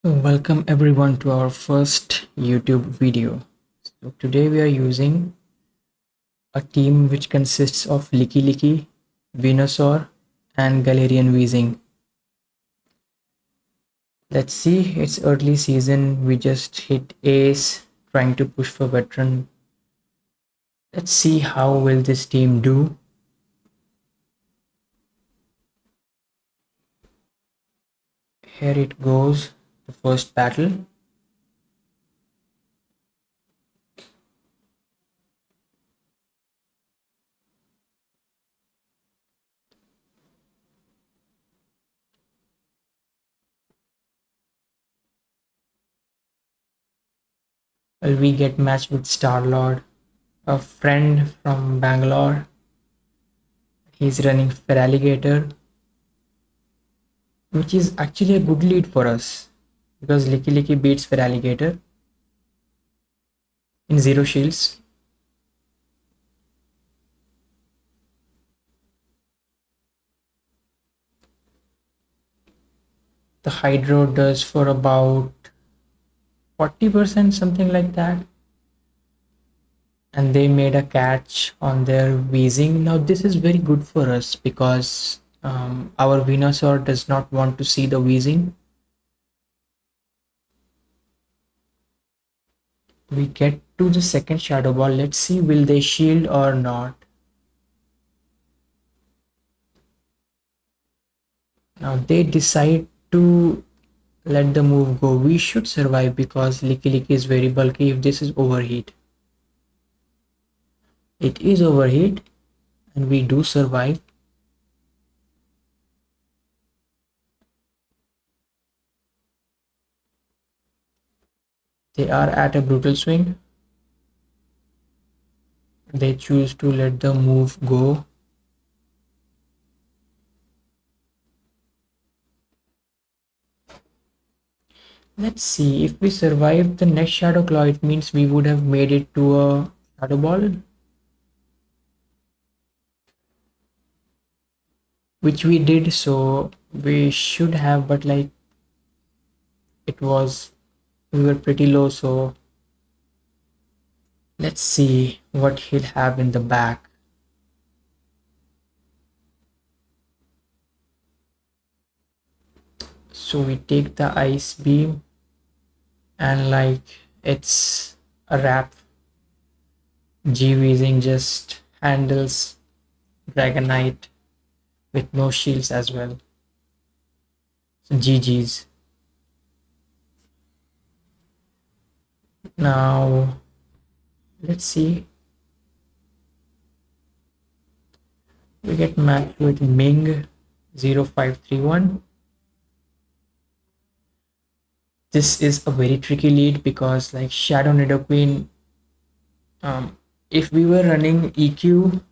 So welcome everyone to our first YouTube video. So today we are using a team which consists of Lickilicki, Venusaur and Galarian Weezing. Let's see, it's early season, we just hit Ace, trying to push for veteran. Let's see how will this team do. Here it goes, the first battle. Well, we get matched with Starlord, a friend from Bangalore. He's running Feraligatr, which is actually a good lead for us because Lickilicki beats Feraligatr in zero shields. The Hydro does for about 40%, something like that. And they made a catch on their Weezing. Now, this is very good for us because our Venusaur does not want to see the Weezing. We get to the second Shadow Ball. Let's see, will they shield or not? Now, they decide to let the move go. We should survive because Lickilicki is very bulky if this is overheat. It is overheat and we do survive. They are at a brutal swing. They choose to let the move go. Let's see, if we survive the next Shadow Claw, it means we would have made it to a Shadow Ball, which we did, so we should have, but like it was, we were pretty low, so let's see what he'll have in the back. So we take the Ice Beam and like it's a wrap. G-Weezing just handles Dragonite with no shields as well. So GG's. Now let's see. We get matched with Ming 0531. This is a very tricky lead because like Shadow Nidoqueen, if we were running EQ,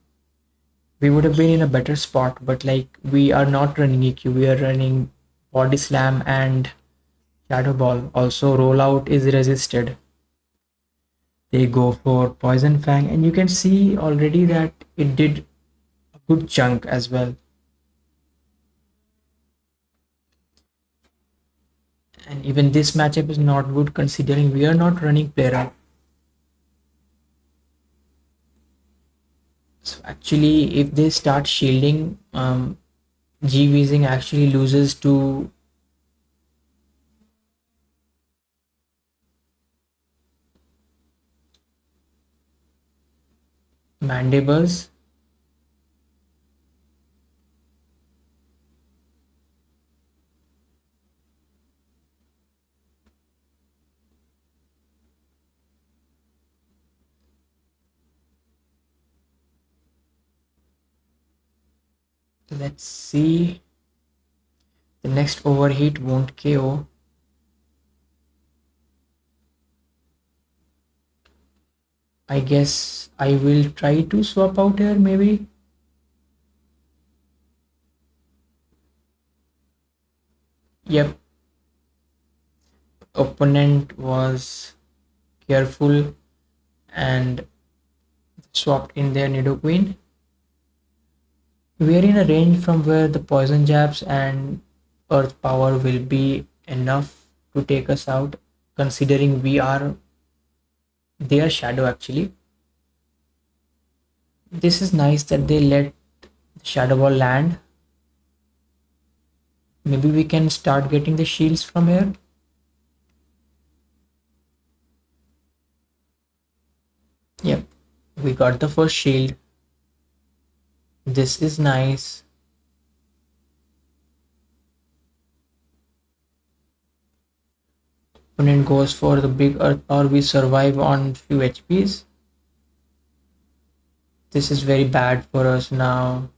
we would have been in a better spot, but like we are not running EQ, we are running Body Slam and Shadow Ball. Also rollout is resisted. They go for Poison Fang and you can see already that it did a good chunk as well. And even this matchup is not good considering we are not running player up. So actually if they start shielding, G-Weezing actually loses to Mandibles. Let's see. The next overheat won't KO. I guess I will try to swap out here maybe. Yep. Opponent was careful and swapped in their Nidoqueen. We are in a range from where the poison jabs and earth power will be enough to take us out, considering we are their shadow actually. This is nice that they let the shadow ball land. Maybe we can start getting the shields from here. Yep, we got the first shield. This is nice. Opponent goes for the big earth, or we survive on few HPs. This is very bad for us now.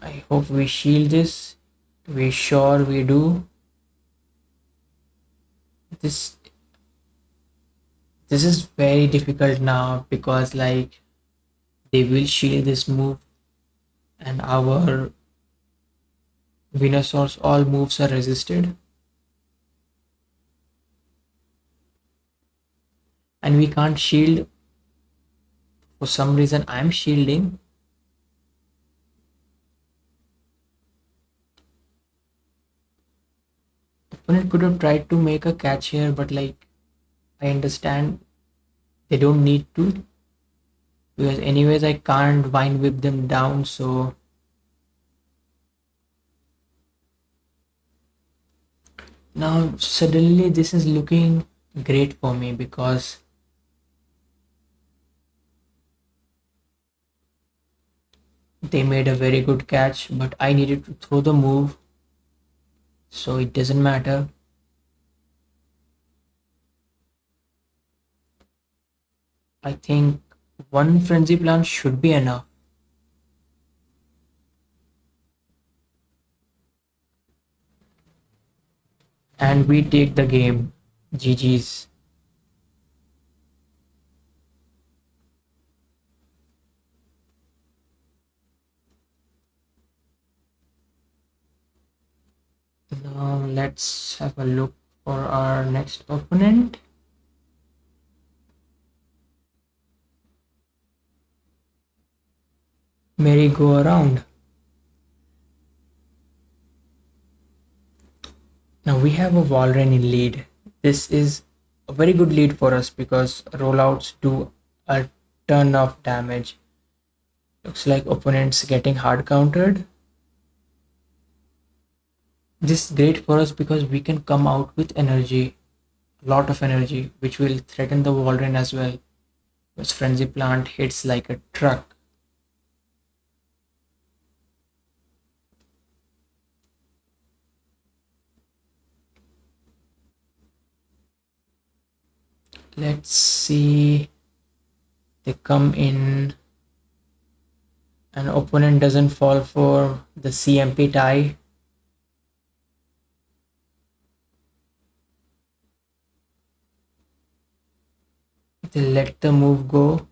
I hope we shield this. We sure we do. This this is very difficult now because like they will shield this move and our Venusaur's all moves are resisted. And we can't shield. For some reason I'm shielding. Opponent could have tried to make a catch here, but like I understand they don't need to, because anyways I can't vine whip them down. So now suddenly this is looking great for me because they made a very good catch, but I needed to throw the move, so it doesn't matter. I think one frenzy plant should be enough. And we take the game. GG's. Now let's have a look for our next opponent. Merry-go-around. Now we have a Walrein in lead. This is a very good lead for us because rollouts do a ton of damage. Looks like opponents getting hard countered. This is great for us because we can come out with energy, a lot of energy, which will threaten the Walrein as well. Because Frenzy Plant hits like a truck. Let's see. They come in. An opponent doesn't fall for the CMP tie. They let the move go.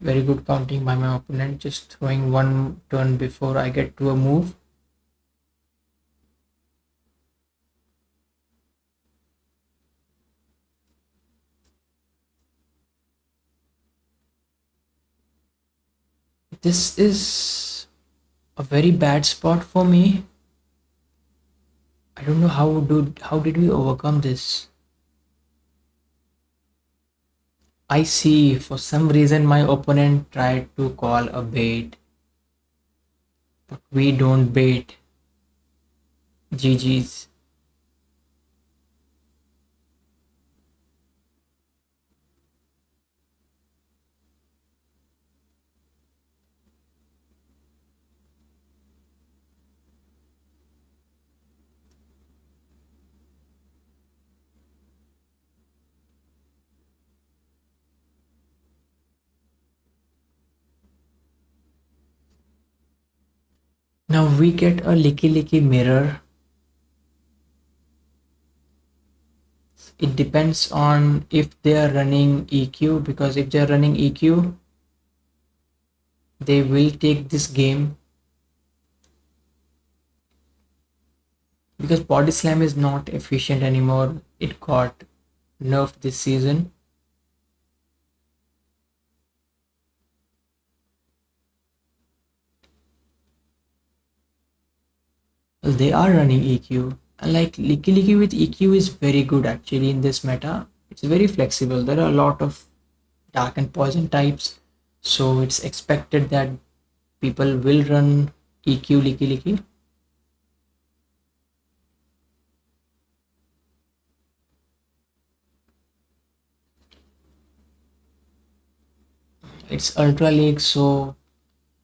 Very good counting by my opponent, just throwing one turn before I get to a move. This is a very bad spot for me. I don't know how did we overcome this. I see, for some reason my opponent tried to call a bait, but we don't bait. GG's. Now we get a Lickilicki mirror. It depends on if they are running EQ, because if they are running EQ, they will take this game, because Body Slam is not efficient anymore. It got nerfed this season. They are running EQ. And like Licky with EQ is very good actually in this meta. It's very flexible. There are a lot of dark and poison types. So it's expected that people will run EQ Licky. It's Ultra League, so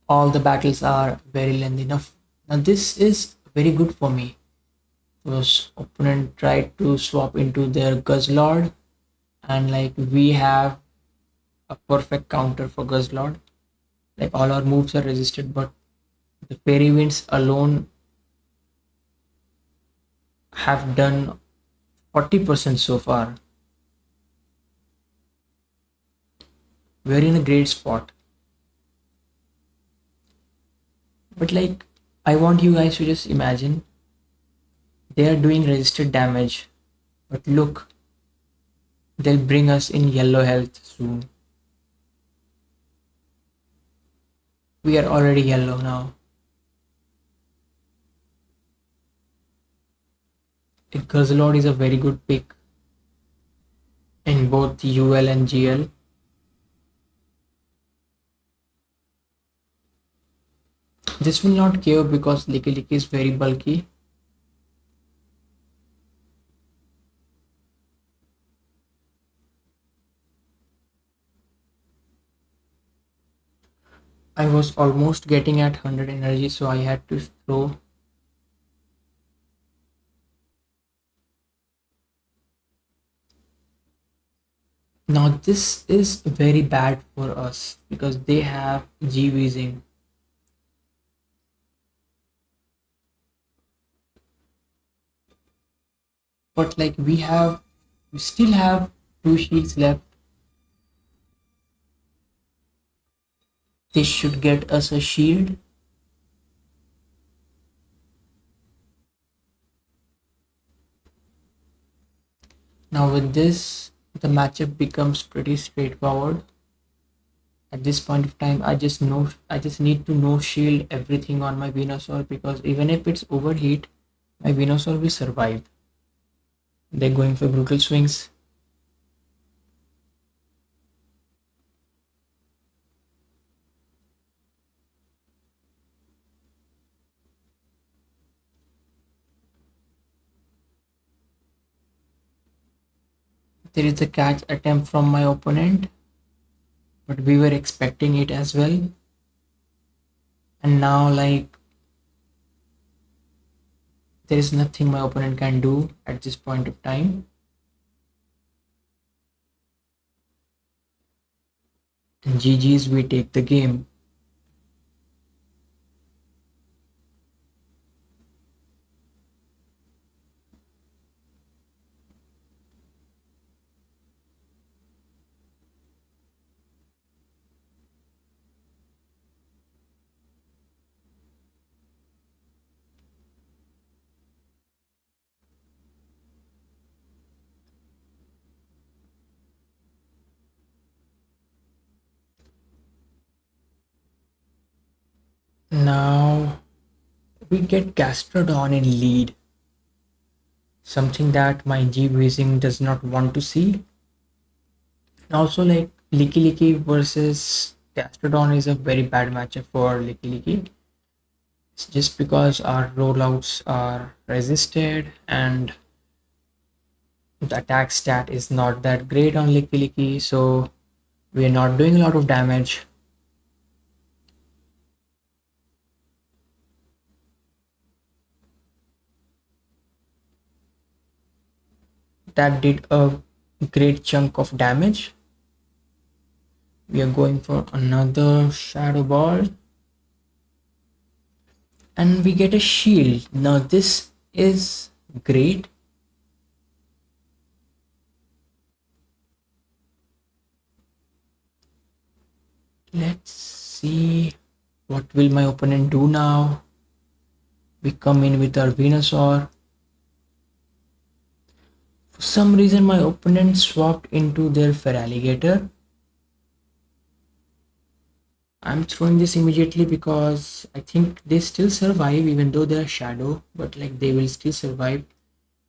all the battles are very lengthy enough. Now this is very good for me. Because opponent tried to swap into their Guzzlord, and like we have a perfect counter for Guzzlord. Like all our moves are resisted, but the fairy winds alone have done 40% so far. We're in a great spot. But like I want you guys to just imagine they are doing resisted damage. But look, they'll bring us in yellow health soon. We are already yellow now. Guzzlord is a very good pick in both UL and GL. This will not KO because Lickilicki is very bulky. I was almost getting at 100 energy, so I had to throw. Now this is very bad for us because they have G-Weezing. But like we still have two shields left. This should get us a shield. Now with this, the matchup becomes pretty straightforward. At this point of time, I just need to no shield everything on my Venusaur because even if it's overheat, my Venusaur will survive. They're going for brutal swings. There is a catch attempt from my opponent, but we were expecting it as well. And now like there is nothing my opponent can do at this point of time. And GG's, we take the game. Now we get Gastrodon in lead, something that my G Weezing does not want to see. Also, like Licky versus Gastrodon is a very bad matchup for Licky. It's just because our rollouts are resisted and the attack stat is not that great on Licky, so we are not doing a lot of damage. That did a great chunk of damage. We are going for another Shadow Ball. And we get a shield. Now this is great. Let's see what will my opponent do now. We come in with our Venusaur. For some reason my opponent swapped into their Feraligatr. I'm throwing this immediately because I think they still survive even though they're shadow, but like they will still survive.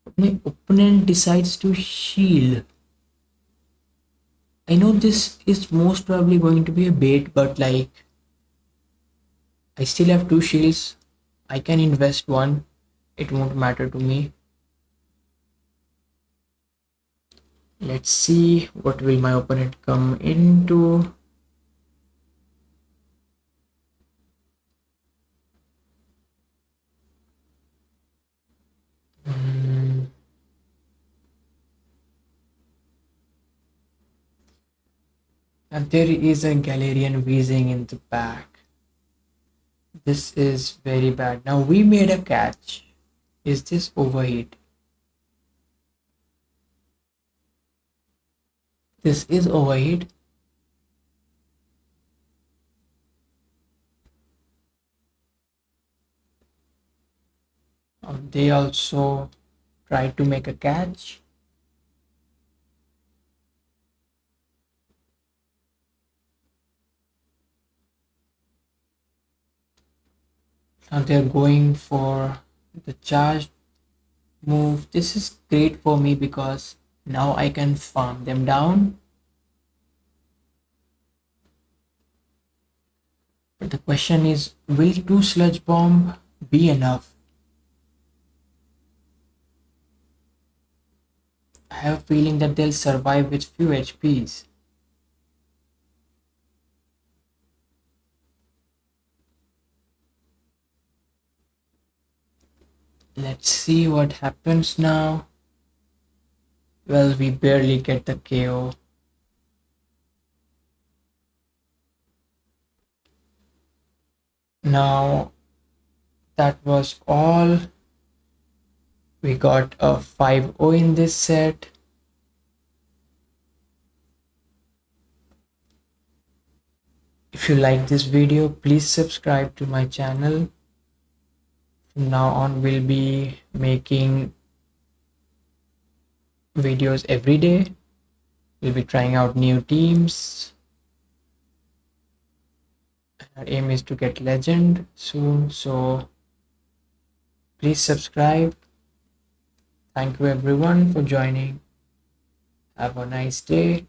But my opponent decides to shield. I know this is most probably going to be a bait, but like I still have two shields. I can invest one. It won't matter to me. Let's see what will my opponent come into. Hmm, and there is a Galarian wheezing in the back. This is very bad. Now we made a catch. Is this overheat? This is overheat. They also tried to make a catch. Now they're going for the charge move. This is great for me because now I can farm them down. But the question is, will two sludge bomb be enough? I have a feeling that they'll survive with few HPs. Let's see what happens now. Well, we barely get the KO. Now that was all. We got a 5-0 in this set. If you like this video, please subscribe to my channel. From now on, we'll be making videos every day. We'll be trying out new teams. Our aim is to get legend soon, so please subscribe. Thank you everyone for joining. Have a nice day.